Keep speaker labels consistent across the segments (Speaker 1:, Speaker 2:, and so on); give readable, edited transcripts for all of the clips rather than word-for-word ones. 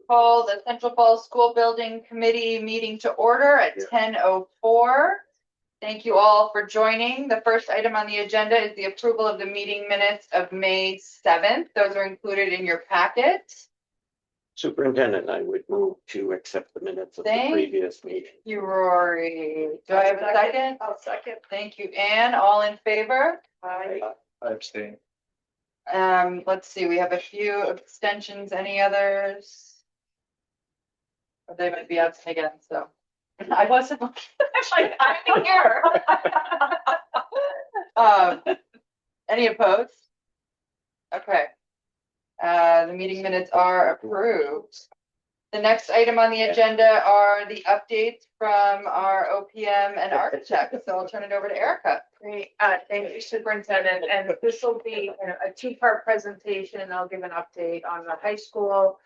Speaker 1: Call the Central Falls School Building Committee meeting to order at 10:04. Thank you all for joining. The first item on the agenda is the approval of the meeting minutes of May 7th. Those are included in your packet.
Speaker 2: Superintendent, I would move to accept the minutes of the
Speaker 1: Thank
Speaker 2: previous meeting.
Speaker 1: you, Rory. Do I have a second?
Speaker 3: I'll second.
Speaker 1: Thank you, Anne. All in favor?
Speaker 3: Aye.
Speaker 2: I abstain.
Speaker 1: Let's see, we have a few abstentions. Any others? Or they might be absent again, so. I wasn't looking. I'm like, I'm here. Any opposed? Okay. The meeting minutes are approved. The next item on the agenda are the updates from our OPM and architect. So I'll turn it over to Erica.
Speaker 3: Great. Thank you, Superintendent. And this will be a two-part presentation. I'll give an update on the high school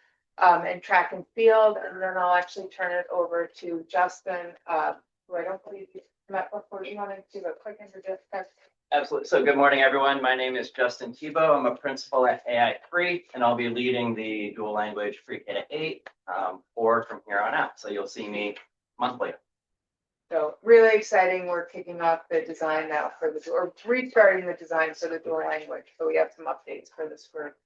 Speaker 3: and track and field, and then I'll actually turn it over to Justin, who I don't believe you met before. You want to do a quick introduction?
Speaker 4: Absolutely. So good morning, everyone. My name is Justin Tebow. I'm a principal at AI3, and I'll be leading the dual language pre-K to 8 or from here on out. So you'll see me monthly.
Speaker 3: So really exciting. We're kicking off the design now for the, or restarting the design for the dual language. So we have some updates for this group.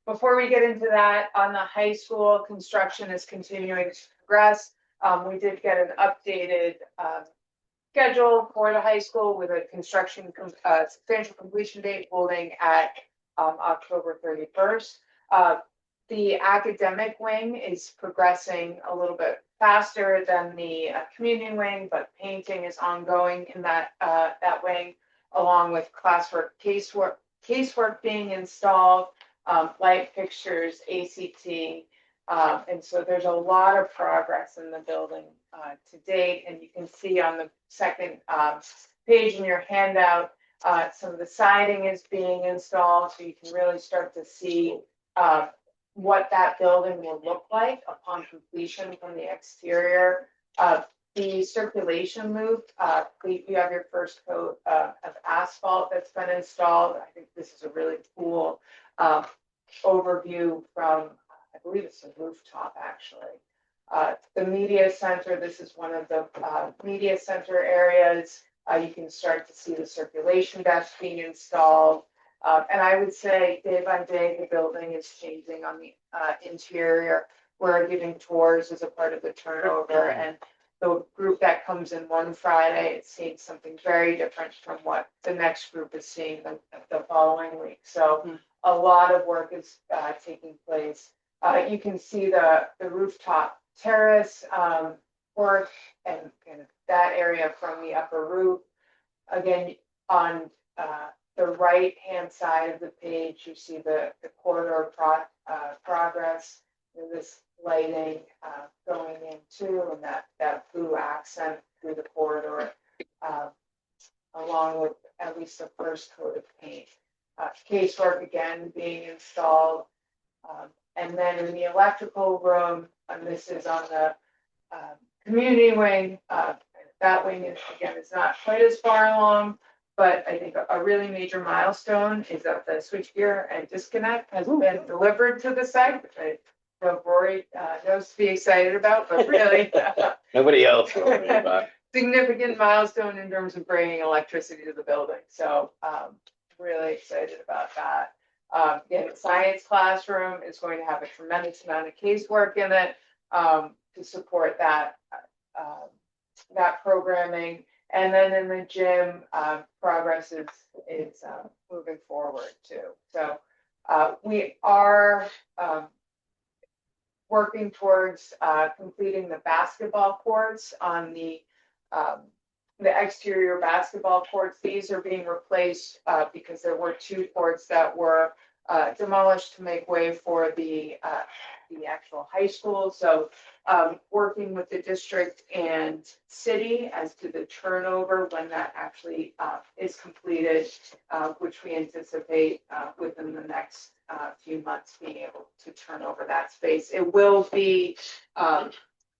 Speaker 3: Before we get into that, on the high school, construction is continuing to progress. We did get an updated schedule for the high school with a construction substantial completion date holding at October 31st. The academic wing is progressing a little bit faster than the community wing, but painting is ongoing in that wing, along with classwork, casework being installed, light fixtures, ACT. And so there's a lot of progress in the building to date. And you can see on the second page in your handout, some of the siding is being installed. So you can really start to see what that building will look like upon completion from the exterior. The circulation loop, you have your first coat of asphalt that's been installed. I think this is a really cool overview from, I believe it's a rooftop actually. The media center, this is one of the media center areas. You can start to see the circulation desk being installed. And I would say day by day, the building is changing on the interior. We're giving tours as a part of the turnover, and the group that comes in one Friday, it's seeing something very different from what the next group is seeing the following week. So a lot of work is taking place. You can see the rooftop terrace work and that area from the upper roof. Again, on the right hand side of the page, you see the corridor progress. This lighting going in too, and that blue accent through the corridor, along with at least the first coat of paint. Casework again being installed. And then in the electrical room, and this is on the community wing, that wing is not quite as far along, but I think a really major milestone is that the switchgear and disconnect has been delivered to the site, which I know Rory knows to be excited about, but really
Speaker 2: Nobody else will worry about it.
Speaker 3: significant milestone in terms of bringing electricity to the building. So really excited about that. The science classroom is going to have a tremendous amount of casework in it to support that programming. And then in the gym, progress is moving forward too. So we are working towards completing the basketball courts on the exterior basketball courts. These are being replaced because there were two courts that were demolished to make way for the actual high school. So working with the district and city as to the turnover when that actually is completed, which we anticipate within the next few months being able to turn over that space. It will be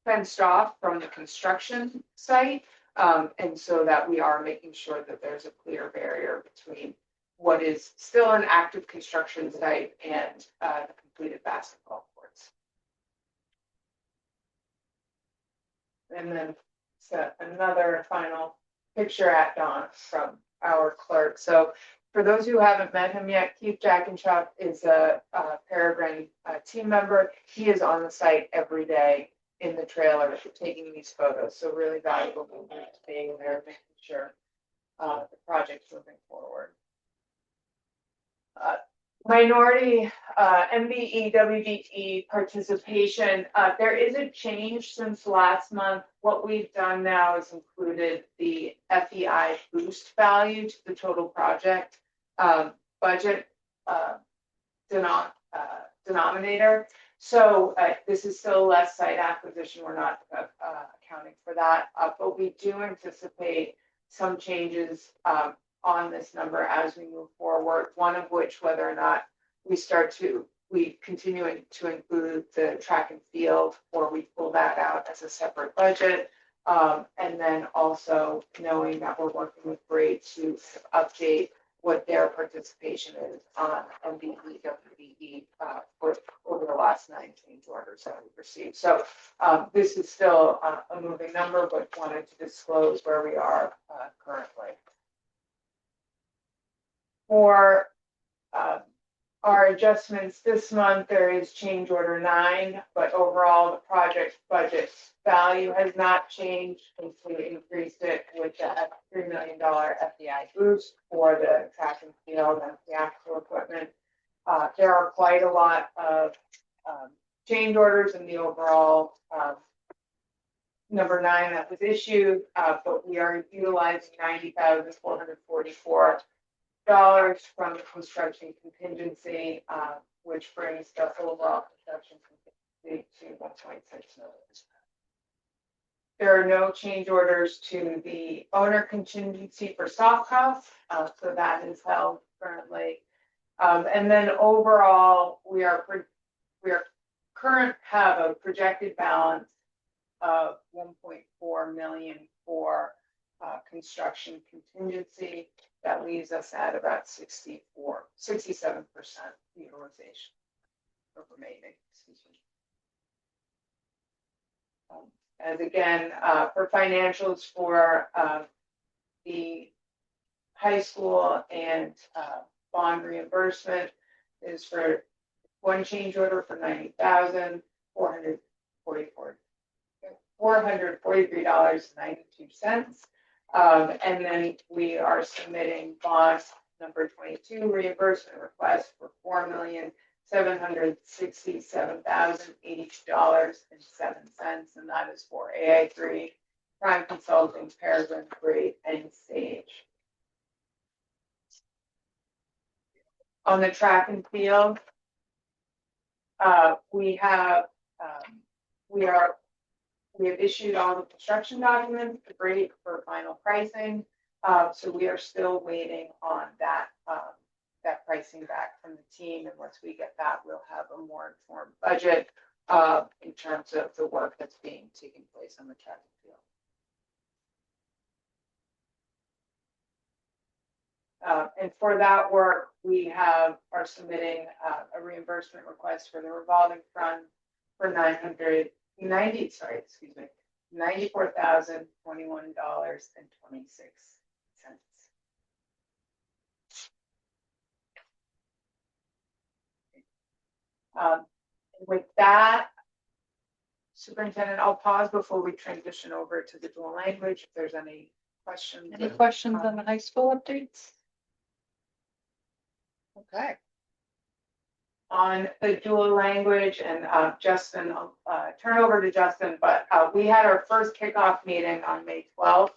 Speaker 3: fenced off from the construction site. And so that we are making sure that there's a clear barrier between what is still an active construction site and the completed basketball courts. and then set another final picture at dawn from our clerk. So for those who haven't met him yet, Keith Jackenchuk is a Peregrine team member. He is on the site every day in the trailer taking these photos. So really valuable being there, making sure the project's moving forward. Minority MBE, WDE participation. There is a change since last month. What we've done now is included the FEI boost value to the total project budget denominator. So this is still less site acquisition. We're not accounting for that, but we do anticipate some changes on this number as we move forward, one of which whether or not we continue to include the track and field or we pull that out as a separate budget. And then also knowing that we're working with Grade to update what their participation is on MBE, WBE for over the last 9 change orders that we've received. So this is still a moving number, but wanted to disclose where we are currently. For our adjustments this month, there is change order 9, but overall the project budget value has not changed. We increased it with the $3 million FEI boost for the track and field and the actual equipment. There are quite a lot of change orders in the overall number 9 that was issued, but we are utilizing $90,444 from the construction contingency, which brings the overall construction contingency to $1.6 million. There are no change orders to the owner contingency for soft costs, so that is held currently. And then overall, we have a projected balance of $1.4 million for construction contingency. That leaves us at about 67% utilization of remaining. As again, for financials for the high school and bond reimbursement is for one change order for $443.92. And then we are submitting bond number 22 reimbursement request for $4,767,082.07, and that is for AI3, Prime Consulting, Peregrine, Grade, and Sage. On the track and field, we have issued all the construction documents to Grade for final pricing. So we are still waiting on that pricing back from the team. And once we get that, we'll have a more informed budget in terms of the work that's being taken place on the track and field. And for that work, we are submitting a reimbursement request for the revolving fund for $94,021.26. With that, Superintendent, I'll pause before we transition over to the dual language. If there's any questions.
Speaker 1: Any questions on the high school updates? Okay.
Speaker 3: On the dual language, and Justin, I'll turn over to Justin, but we had our first kickoff meeting on May 12th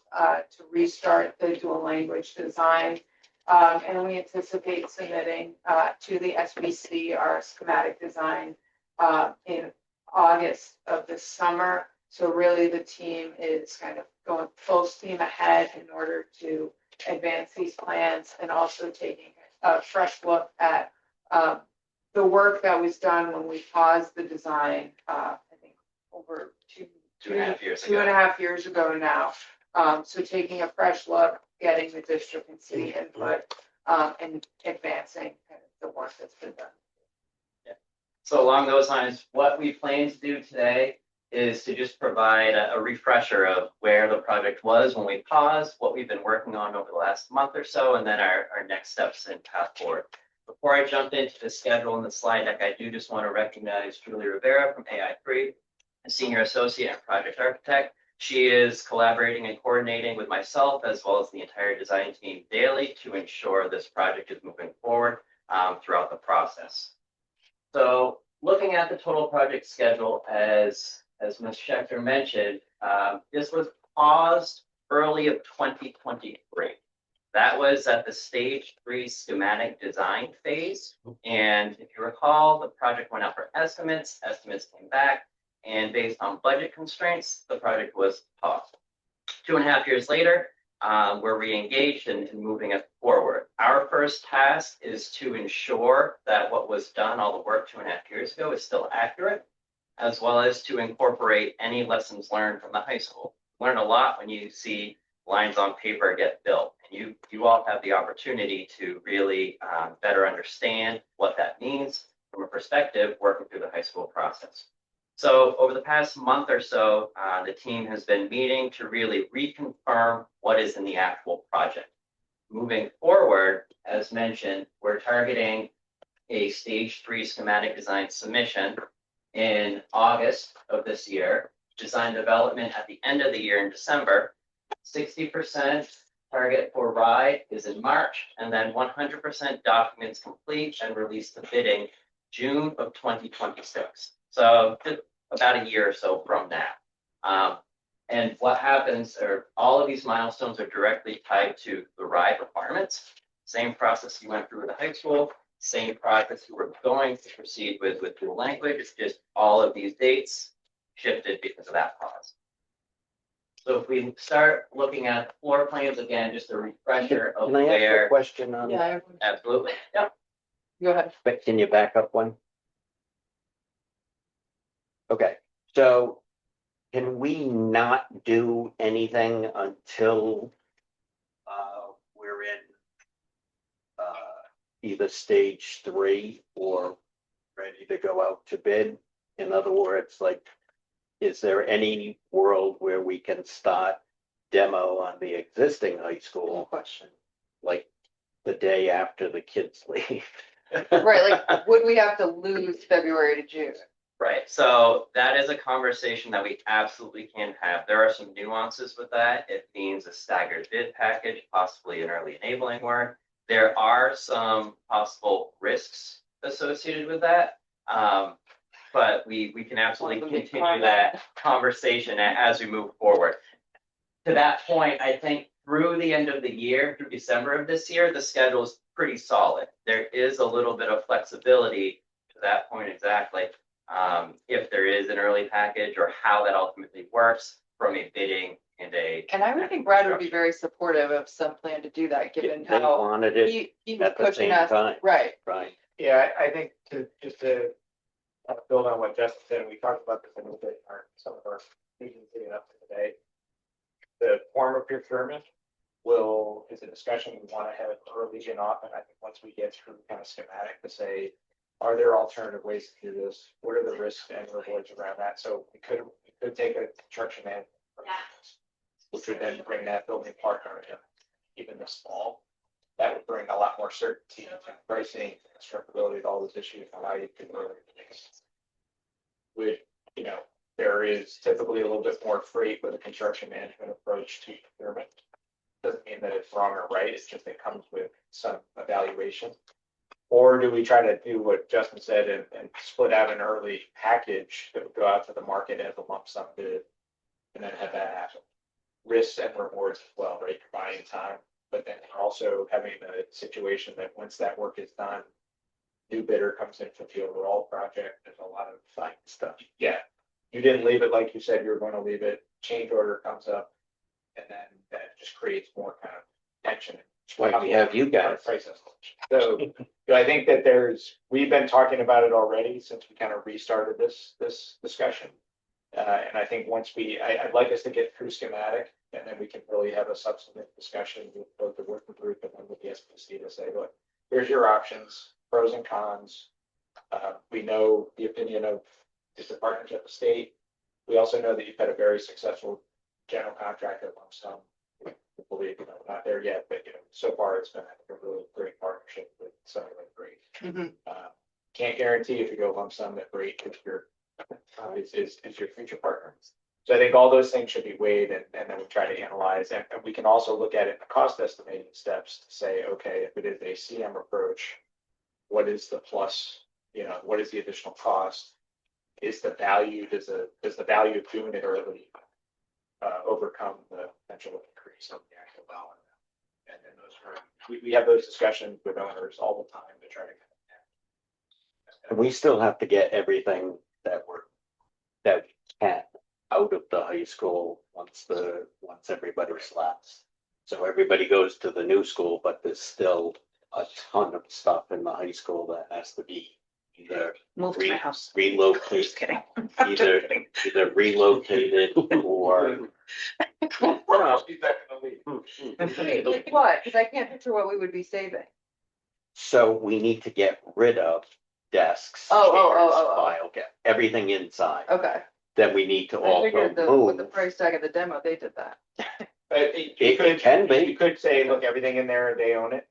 Speaker 3: to restart the dual language design. And we anticipate submitting to the SBC our schematic design in August of this summer. So really the team is kind of going full steam ahead in order to advance these plans and also taking a fresh look at the work that was done when we paused the design, I think over two and a half years ago now. So taking a fresh look, getting the district and city input, and advancing kind of the work that's been done.
Speaker 4: Yeah. So along those lines, what we plan to do today is to just provide a refresher of where the project was when we paused, what we've been working on over the last month or so, and then our next steps and path forward. Before I jump into the schedule and the slide deck, I do just want to recognize Julie Rivera from AI3, a senior associate and project architect. She is collaborating and coordinating with myself as well as the entire design team daily to ensure this project is moving forward throughout the process. So looking at the total project schedule, as Ms. Schechter mentioned, this was paused early of 2023. That was at the stage 3 schematic design phase. And if you recall, the project went out for estimates came back, and based on budget constraints, the project was paused. 2.5 years later, we're re-engaged and moving it forward. Our first task is to ensure that what was done, all the work 2.5 years ago, is still accurate, as well as to incorporate any lessons learned from the high school. Learn a lot when you see lines on paper get built. And you all have the opportunity to really better understand what that means from a perspective working through the high school process. So over the past month or so, the team has been meeting to really reconfirm what is in the actual project. Moving forward, as mentioned, we're targeting a stage 3 schematic design submission in August of this year, design development at the end of the year in December, 60% target for RIDE is in March, and then 100% documents complete and release the bidding June of 2026. So just about a year or so from now. And what happens are all of these milestones are directly tied to the RIDE requirements. Same process you went through with the high school, same process you were going to proceed with dual language. It's just all of these dates shifted because of that pause. So if we start looking at floor plans again, just a refresher of
Speaker 2: Can I ask a
Speaker 4: where.
Speaker 2: question on?
Speaker 1: Yeah,
Speaker 4: Absolutely. Yep.
Speaker 1: go ahead.
Speaker 2: But can you back up one? Okay, so can we not do anything until we're in either stage 3 or ready to go out to bid? In other words, like, is there any world where we can start demo on the existing high school,
Speaker 1: Question.
Speaker 2: like the day after the kids leave?
Speaker 1: Right, like, would we have to lose February to June?
Speaker 4: Right. So that is a conversation that we absolutely can have. There are some nuances with that. It means a staggered bid package, possibly an early enabling work. There are some possible risks associated with that. But we can absolutely continue that conversation as we move forward. To that point, I think through the end of the year, through December of this year, the schedule is pretty solid. There is a little bit of flexibility to that point exactly. If there is an early package or how that ultimately works from a bidding and a.
Speaker 1: And I would think Brad would be very supportive of some plan to do that, given
Speaker 2: They
Speaker 1: how
Speaker 2: wanted it
Speaker 1: he was
Speaker 2: at the
Speaker 1: pushing
Speaker 2: same
Speaker 1: us,
Speaker 2: time.
Speaker 1: right?
Speaker 2: Right.
Speaker 5: Yeah, I think just to build on what Justin said, we talked about this a little bit in some of our meetings leading up to today. The form of procurement is a discussion we want to have early and often. I think once we get through kind of schematic to say, are there alternative ways to do this? What are the risks and rewards around that? So we could take a construction man, which would then bring that building partner in, even this fall. That would bring a lot more certainty to pricing, constructability, to all those issues, and how you can really there is typically a little bit more freight with a construction management approach to procurement. Doesn't mean that it's wrong or right, it's just it comes with some evaluation. Or do we try to do what Justin said and split out an early package that would go out to the market as a lump sum bid and then have that happen? Risks and rewards as well, right? You're buying time, but then you're also having the situation that once that work is done, new bidder comes in for the overall project. There's a lot of fine stuff. Yeah. You didn't leave it like you said you were going to leave it. Change order comes up, and then that just creates more kind of tension.
Speaker 2: That's why we have you guys.
Speaker 5: So I think that we've been talking about it already since we kind of restarted this discussion. And I think once I'd like us to get through schematic, and then we can really have a substantive discussion with both the working group and then with the SPC to say, look, here's your options, pros and cons. We know the opinion of the partners at the state. We also know that you've had a very successful general contractor lump sum. We believe, not there yet, but, so far it's been, I think, a really great partnership with somebody like Great.
Speaker 1: Mhm.
Speaker 5: Can't guarantee if you go lump sum that Great is your, is your future partner. So I think all those things should be weighed and then we try to analyze, and we can also look at it in cost estimating steps to say, okay, if it is a CM approach, what is the plus, what is the additional cost? Is the value, does the value of doing it early overcome the potential increase of the actual dollar amount? And then we have those discussions with owners all the time to try to.
Speaker 2: And we still have to get everything that we can out of the high school once everybody's left. So everybody goes to the new school, but there's still a ton of stuff in the high school that has to be either
Speaker 6: Move to my house.
Speaker 2: relocated,
Speaker 6: Just kidding.
Speaker 2: either relocated or
Speaker 1: Wait, like what? Because I can't picture what we would be saving.
Speaker 2: so we need to get rid of desks,
Speaker 1: Oh,
Speaker 2: chairs,
Speaker 1: oh.
Speaker 2: file, get everything inside.
Speaker 1: Okay.
Speaker 2: Then we need to
Speaker 1: I
Speaker 2: also
Speaker 1: figured with the
Speaker 2: move.
Speaker 1: price tag of the demo, they did that.
Speaker 2: It can be.
Speaker 5: You could say, look, everything in there, they own it.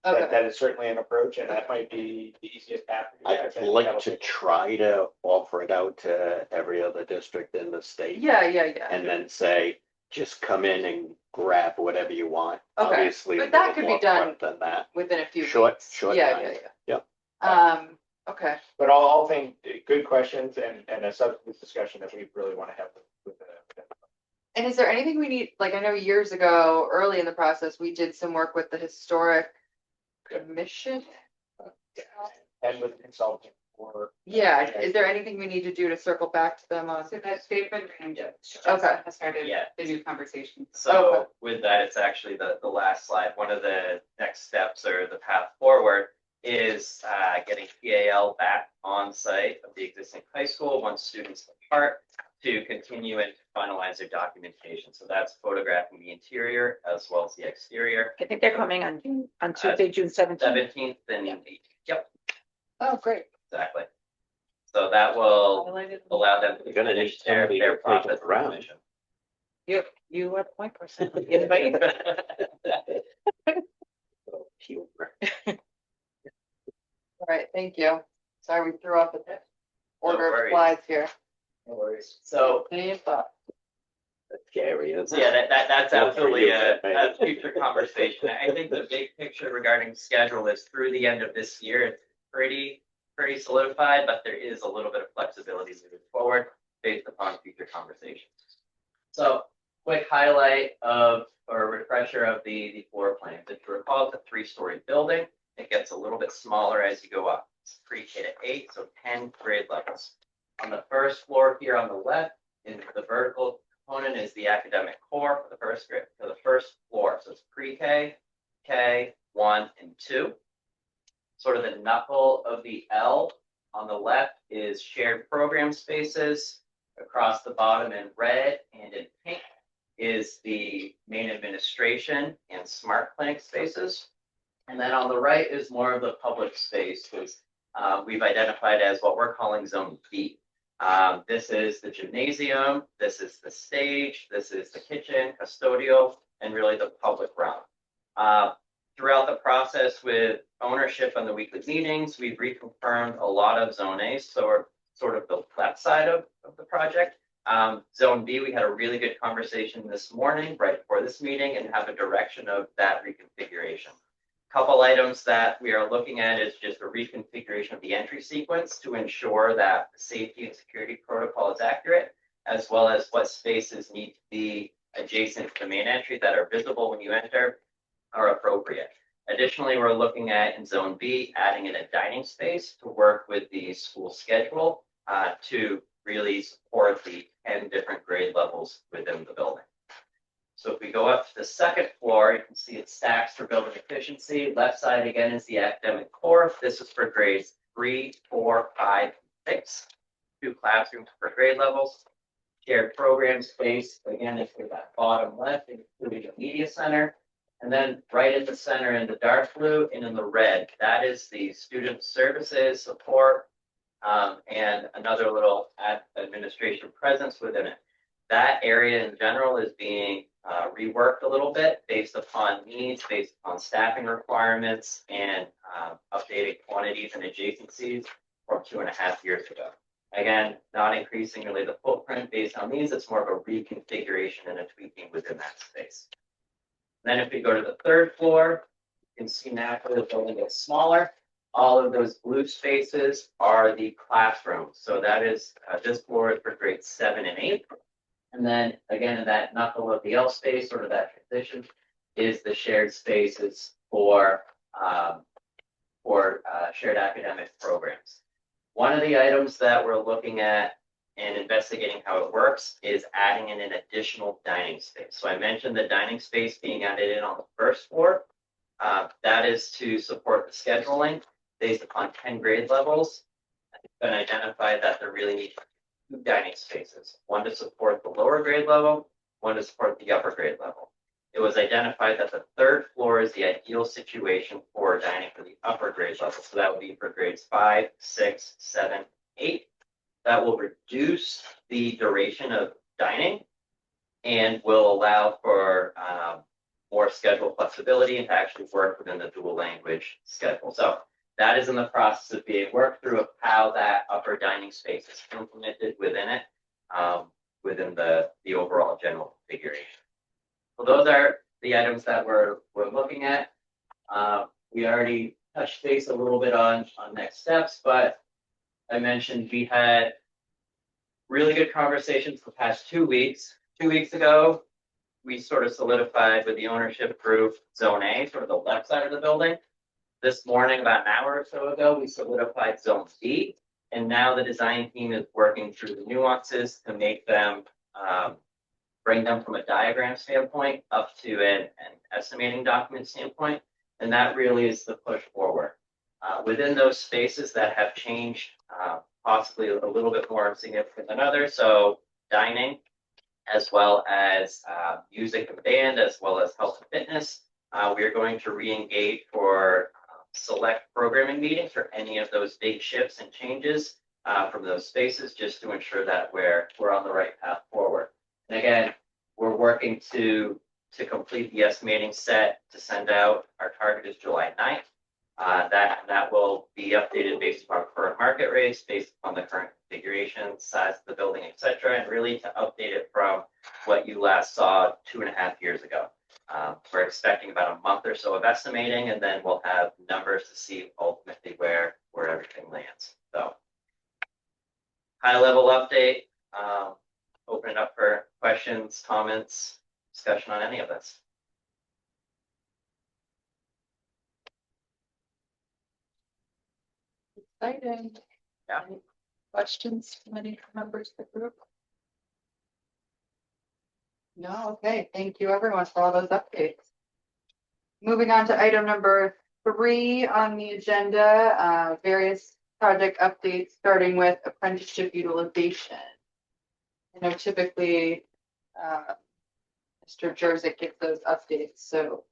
Speaker 1: Okay.
Speaker 5: That is certainly an approach, and that might be the easiest path. to do that. I
Speaker 2: I'd
Speaker 5: think
Speaker 2: like
Speaker 5: that'll
Speaker 2: to
Speaker 5: be-
Speaker 2: try to offer it out to every other district in the state.
Speaker 1: Yeah.
Speaker 2: And then say, just come in and grab whatever you want.
Speaker 1: Okay,
Speaker 2: Obviously, a
Speaker 1: but that
Speaker 2: little
Speaker 1: could be
Speaker 2: more
Speaker 1: done
Speaker 2: prep than that.
Speaker 1: Within a few
Speaker 2: Short-
Speaker 1: weeks.
Speaker 2: short
Speaker 1: Yeah,
Speaker 2: time.
Speaker 1: yeah. Okay.
Speaker 5: But all things, good questions and a substantive discussion that we really want to have with the.
Speaker 1: And is there anything we need, like, I know years ago, early in the process, we did some work with the historic commission?
Speaker 5: And with consulting or.
Speaker 1: Yeah, is there anything we need to do to circle back to them on?
Speaker 6: So that's they've been trained to.
Speaker 1: Okay.
Speaker 6: Has started
Speaker 4: Yeah.
Speaker 6: the new conversation.
Speaker 4: So with that, it's actually the last slide. One of the next steps or the path forward is getting PAL back on site of the existing high school once students depart to continue and finalize their documentation. So that's photographing the interior as well as the exterior.
Speaker 6: I think they're coming on Tuesday, June 17th.
Speaker 4: 17th and 18th. Yep,
Speaker 1: Oh, great.
Speaker 4: exactly. So that will allow them to
Speaker 2: You're gonna need
Speaker 4: finish their
Speaker 2: somebody to take
Speaker 4: process.
Speaker 2: it around.
Speaker 6: You are the point person. Invite.
Speaker 1: All right, thank you. Sorry, we threw off the order of
Speaker 4: worries.
Speaker 1: slides here.
Speaker 4: No worries. So
Speaker 1: Any thought?
Speaker 2: That's scary, isn't it?
Speaker 4: yeah, that's
Speaker 2: Well, for
Speaker 4: absolutely
Speaker 2: you,
Speaker 4: a
Speaker 2: but
Speaker 4: future conversation. I think the big picture regarding schedule is through the end of this year. It's pretty solidified, but there is a little bit of flexibility moving forward based upon future conversations. So quick highlight of or refresher of the floor plans. If you recall, it's a 3-story building. It gets a little bit smaller as you go up. It's pre-K to 8, so 10 grade levels. On the first floor here on the left, in the vertical component is the academic core for the first floor. So it's pre-K, K, 1, and 2. Sort of the knuckle of the L on the left is shared program spaces. Across the bottom in red and in pink is the main administration and smart clinic spaces. And then on the right is more of the public space, which we've identified as what we're calling Zone B. This is the gymnasium, this is the stage, this is the kitchen, custodial, and really the public realm. Throughout the process with ownership on the weekly meetings, we've reconfirmed a lot of Zone A, so we're sort of the left side of the project. Zone B, we had a really good conversation this morning, right before this meeting, and have a direction of that reconfiguration. Couple items that we are looking at is just a reconfiguration of the entry sequence to ensure that the safety and security protocol is accurate, as well as what spaces need to be adjacent to the main entry that are visible when you enter are appropriate. Additionally, we're looking at in Zone B, adding in a dining space to work with the school schedule to really support the 10 different grade levels within the building. So if we go up to the second floor, you can see it stacks for building efficiency. Left side again is the academic core. This is for grades 3, 4, 5, 6. 2 classrooms per grade levels. Shared program space, again, is for that bottom left, including a media center. And then right in the center in the dark blue and in the red, that is the student services, support, and another little administration presence within it. That area in general is being reworked a little bit based upon needs, based upon staffing requirements, and updated quantities and adjacencies from 2.5 years ago. Again, not increasing really the footprint based on these, it's more of a reconfiguration and a tweaking within that space. Then if we go to the third floor, you can see naturally the building gets smaller. All of those blue spaces are the classrooms. So that is, this floor is for grades 7 and 8. And then again, in that knuckle of the L space, sort of that transition, is the shared spaces for shared academic programs. One of the items that we're looking at and investigating how it works is adding in an additional dining space. So I mentioned the dining space being added in on the first floor. That is to support the scheduling based upon 10 grade levels. It's been identified that there really need 2 dining spaces, one to support the lower grade level, one to support the upper grade level. It was identified that the third floor is the ideal situation for dining for the upper grade level. So that would be for grades 5, 6, 7, 8. That will reduce the duration of dining and will allow for more schedule flexibility and to actually work within the dual language schedule. So that is in the process of being worked through of how that upper dining space is implemented within it, within the overall general configuration. So those are the items that we're looking at. We already touched base a little bit on next steps, but I mentioned we had really good conversations the past 2 weeks. 2 weeks ago, we sort of solidified with the ownership group Zone A, sort of the left side of the building. This morning, about an hour or so ago, we solidified Zone B, and now the design team is working through the nuances to make them, bring them from a diagram standpoint up to an estimating document standpoint, and that really is the push forward. Within those spaces that have changed, possibly a little bit more significant than others, so dining, as well as music and band, as well as health and fitness. We are going to re-engage for select programming meetings for any of those big shifts and changes from those spaces, just to ensure that we're on the right path forward. And again, we're working to complete the estimating set to send out. Our target is July 9th. That will be updated based upon current market rates, based on the current configuration, size of the building, et cetera, and really to update it from what you last saw 2.5 years ago. We're expecting about a month or so of estimating, and then we'll have numbers to see ultimately where everything lands. So, high level update. Open it up for questions, comments, discussion on any of this.
Speaker 1: Exciting.
Speaker 4: Yeah.
Speaker 1: Any questions from any members of the group? No, okay, thank you everyone for all those updates. Moving on to item number 3 on the agenda, various project updates, starting with apprenticeship utilization. I know typically Mr. Jerzyk gets those updates, so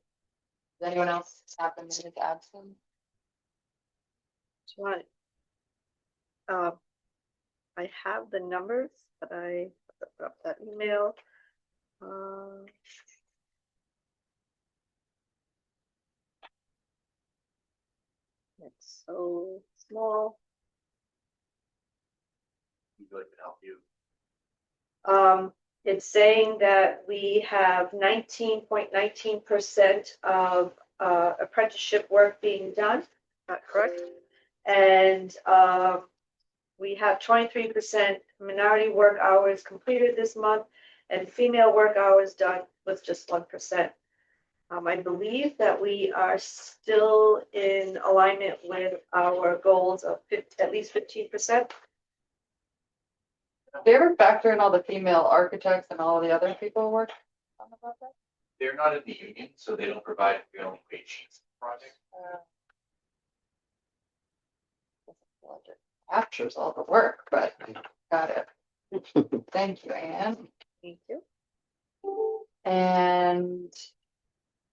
Speaker 1: does anyone else have them in his absence?
Speaker 7: Right. I have the numbers, but I put up that email. It's so small. It's saying that we have 19.19% of apprenticeship work being done. Is that correct? And we have 23% minority work hours completed this month, and female work hours done with just 1%. I believe that we are still in alignment with our goals of at least 15%.
Speaker 1: Do you ever factor in all the female architects and all the other people who work on the project?
Speaker 5: They're not in the union, so they don't provide prevailing wage sheets for the project.
Speaker 1: Like it captures all the work, but got it. Thank you, Anne.
Speaker 7: Thank you.
Speaker 1: And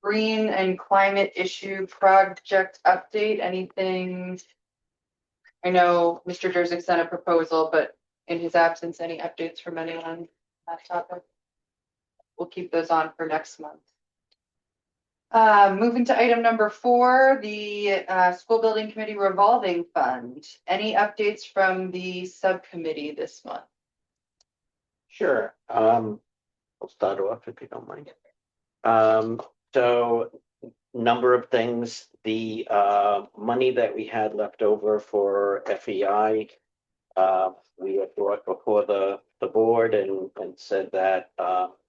Speaker 1: green and climate issue project update, anything? I know Mr. Jurassic sent a proposal, but in his absence, any updates from anyone on that topic? We'll keep those on for next month. Moving to item number 4, the school building committee revolving fund. Any updates from the subcommittee this month?
Speaker 2: Sure. I'll start off if you don't mind. So number of things, the money that we had left over for FEI, we had brought before the board and said that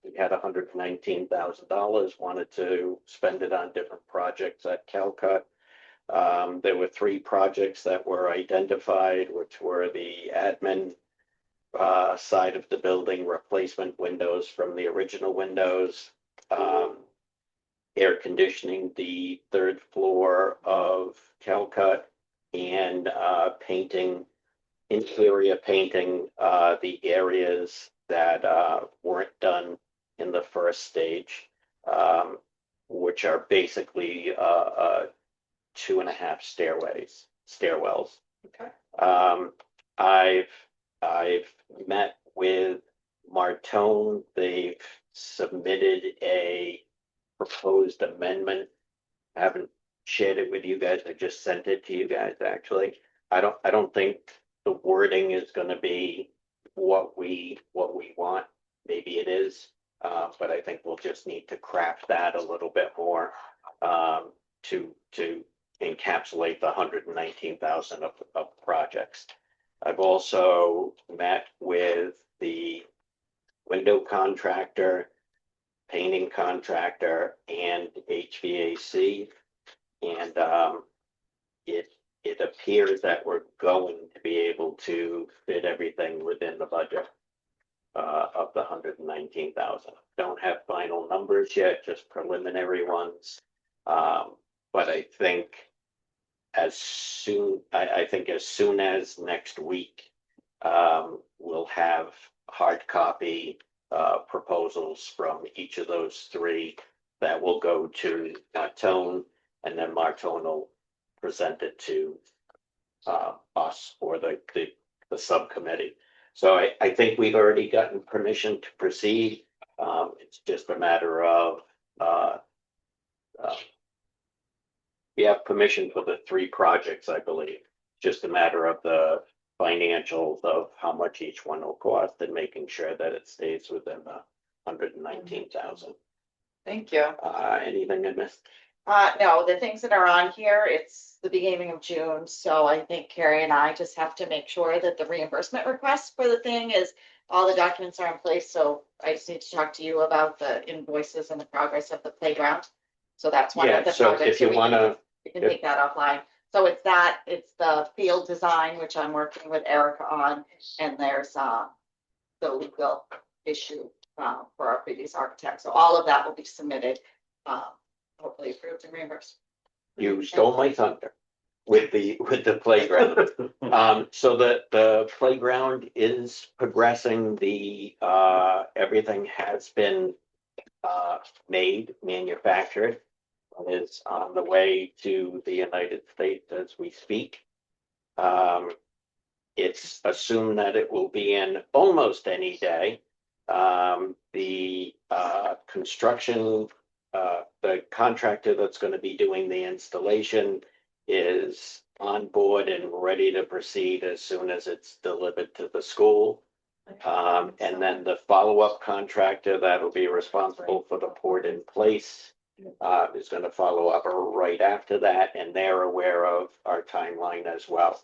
Speaker 2: we had $119,000, wanted to spend it on different projects at Calcut. There were 3 projects that were identified, which were the admin side of the building, replacement windows from the original windows, air conditioning the 3rd floor of Calcut, and painting, interior painting the areas that weren't done in the first stage, which are basically 2.5 stairwells.
Speaker 1: Okay.
Speaker 2: I've met with Martone. They've submitted a proposed amendment. I haven't shared it with you guys. I just sent it to you guys, actually. I don't think the wording is going to be what we want. Maybe it is, but I think we'll just need to craft that a little bit more to encapsulate the 119,000 of projects. I've also met with the window contractor, painting contractor, and HVAC, and it appears that we're going to be able to fit everything within the budget of the 119,000. Don't have final numbers yet, just preliminary ones, but I think as soon as next week, we'll have hard copy proposals from each of those 3 that will go to Martone, and then Martone will present it to us or the subcommittee. So I think we've already gotten permission to proceed. It's just a matter of we have permission for the 3 projects, I believe. Just a matter of the financials of how much each one will cost and making sure that it stays within the 119,000.
Speaker 1: Thank you.
Speaker 2: Anything I missed?
Speaker 6: No, the things that are on here, it's the beginning of June, so I think Carrie and I just have to make sure that the reimbursement request for the thing is, all the documents are in place, so I just need to talk to you about the invoices and the progress of the playground. So that's one
Speaker 2: Yeah,
Speaker 6: of the
Speaker 2: so
Speaker 6: projects.
Speaker 2: if you wanna,
Speaker 6: We can take that offline. So it's the field design, which I'm working with Erica on, and there's the legal issue for our previous architect. So all of that will be submitted, hopefully approved and reimbursed.
Speaker 2: you stole my thunder with the playground. So the playground is progressing. Everything has been manufactured. Is on the way to the United States as we speak. It's assumed that it will be in almost any day. The construction, the contractor that's going to be doing the installation is on board and ready to proceed as soon as it's delivered to the school. And then the follow-up contractor that'll be responsible for the port in place is going to follow up right after that, and they're aware of our timeline as well.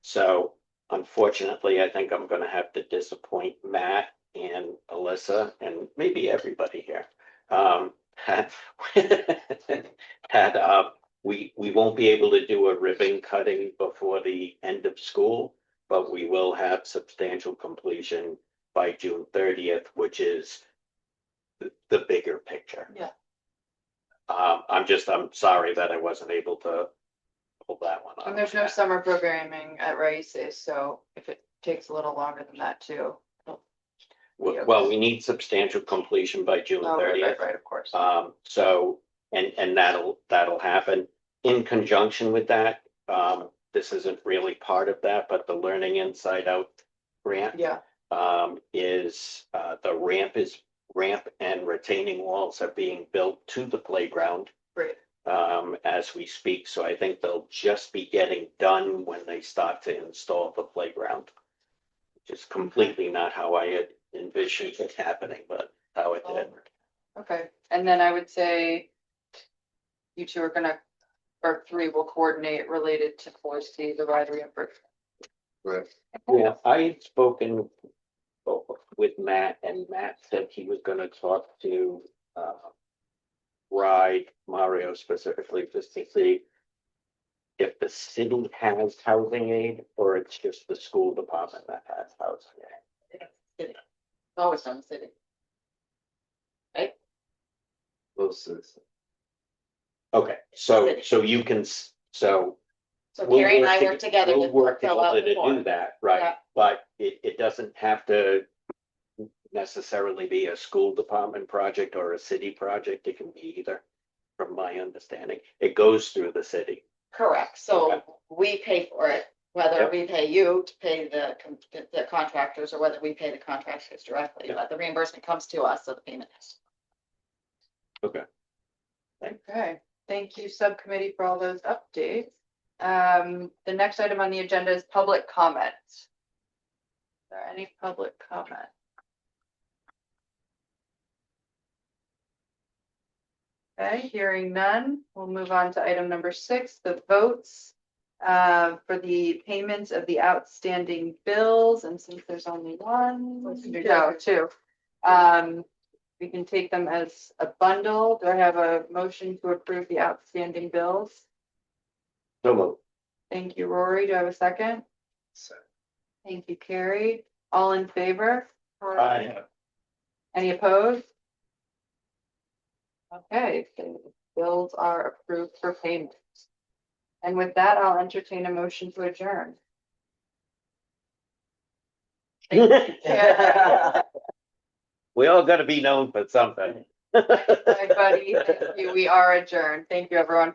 Speaker 2: So unfortunately, I think I'm going to have to disappoint Matt and Alyssa and maybe everybody here. We won't be able to do a ribbon cutting before the end of school, but we will have substantial completion by June 30th, which is the bigger picture.
Speaker 1: Yeah.
Speaker 2: I'm sorry that I wasn't able to pull that one off.
Speaker 1: And there's no summer programming at Raices, so if it takes a little longer than that too.
Speaker 2: Well, we need substantial completion by June
Speaker 1: Oh,
Speaker 2: 30th.
Speaker 1: right, of course.
Speaker 2: So, and that'll happen. In conjunction with that, this isn't really part of that, but the Learning Inside Out grant
Speaker 1: Yeah,
Speaker 2: is, the ramp and retaining walls are being built to the playground
Speaker 1: great.
Speaker 2: as we speak. So I think they'll just be getting done when they start to install the playground. Which is completely not how I had envisioned it happening, but how it did.
Speaker 1: Okay, and then I would say you two are gonna, or three will coordinate related to 4C, the ride reimbursement.
Speaker 8: Right.
Speaker 2: Yeah, I had spoken with Matt, and Matt said he was gonna talk to Ride Mario specifically, just to see if the city has housing aid or it's just the school department that has housing aid.
Speaker 6: Always done the city.
Speaker 8: Most citizens.
Speaker 2: Okay, so you can, so.
Speaker 6: So
Speaker 2: we'll
Speaker 6: Carrie and I
Speaker 2: to-
Speaker 6: work together
Speaker 2: we'll
Speaker 6: to
Speaker 2: work
Speaker 6: fill out
Speaker 2: together
Speaker 6: the
Speaker 2: to
Speaker 6: form.
Speaker 2: do that, right?
Speaker 6: Yeah.
Speaker 2: But it doesn't have to necessarily be a school department project or a city project. It can be either, from my understanding. It goes through the city.
Speaker 6: Correct, so
Speaker 2: Okay.
Speaker 6: we pay for it, whether
Speaker 2: Yep.
Speaker 6: we pay you to pay the contractors or whether we pay the contractors directly,
Speaker 2: Yeah.
Speaker 6: but the reimbursement comes to us, so the payment is.
Speaker 1: Okay, thank you, subcommittee, for all those updates. The next item on the agenda is public comment. Is there any public comment? Okay, hearing none, we'll move on to item number 6, the votes for the payments of the outstanding bills, and since there's only one, no, two. We can take them as a bundle. Do I have a motion to approve the outstanding bills?
Speaker 2: So moved.
Speaker 1: Thank you, Rory. Do I have a second? Thank you, Carrie. All in favor?
Speaker 2: Aye.
Speaker 1: Any opposed? Okay, the bills are approved for payment. And with that, I'll entertain a motion to adjourn.
Speaker 2: We all gotta be known for something.
Speaker 1: Bye, buddy. Thank you. We are adjourned. Thank you, everyone.